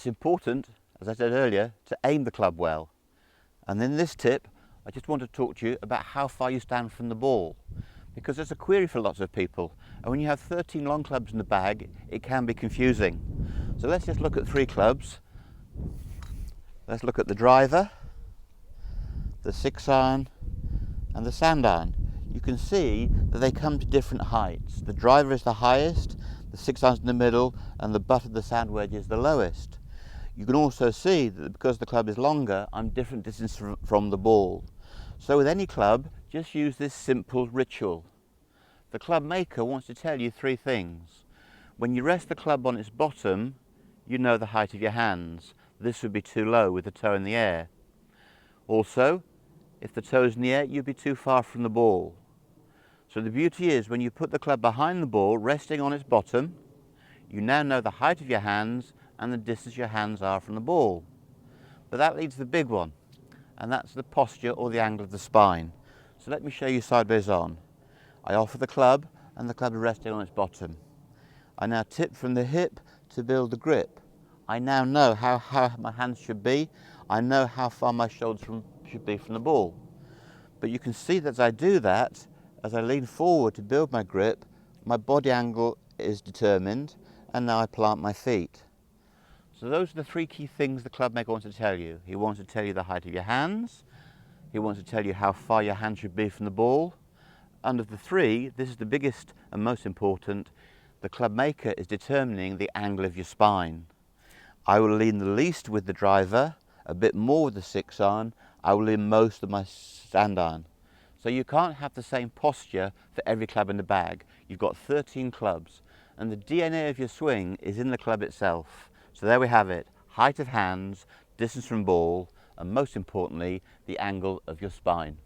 It's important, as I said earlier, to aim the club well. And in this tip, I just want to talk to you about how far you stand from the ball, because there's a query for lots of people, and when you have 13 long clubs in the bag, it can be confusing. So let's just look at 3 clubs. Let's look at the driver, the 6-iron and the sand iron. You can see that they come to different heights. The driver is the highest, the 6-iron's in the middle, and the butt of the sand wedge is the lowest. You can also see that because the club is longer, I'm different distance from the ball. So with any club, just use this simple ritual. The club maker wants to tell you 3 things. When you rest the club on its bottom, you know the height of your hands. This would be too low with the toe in the air. Also, if the toe's in the air, you'd be too far from the ball. So the beauty is, when you put the club behind the ball, resting on its bottom, you now know the height of your hands and the distance your hands are from the ball. But that leads to the big one, and that's the posture or the angle of the spine. So let me show you sideways on. I offer the club, and the club is resting on its bottom. I now tip from the hip to build the grip. I now know how my hands should be. I know how far my shoulders should be from the ball. But you can see that as I do that, as I lean forward to build my grip, my body angle is determined, and now I plant my feet. So those are the 3 key things the club maker wants to tell you. He wants to tell you the height of your hands. He wants to tell you how far your hands should be from the ball. And of the 3, this is the biggest and most important. The club maker is determining the angle of your spine. I will lean the least with the driver, a bit more with the 6-iron. I will lean most with my sand iron. So you can't have the same posture for every club in the bag. You've got 13 clubs, and the DNA of your swing is in the club itself. So there we have it, height of hands, distance from ball, and most importantly, the angle of your spine.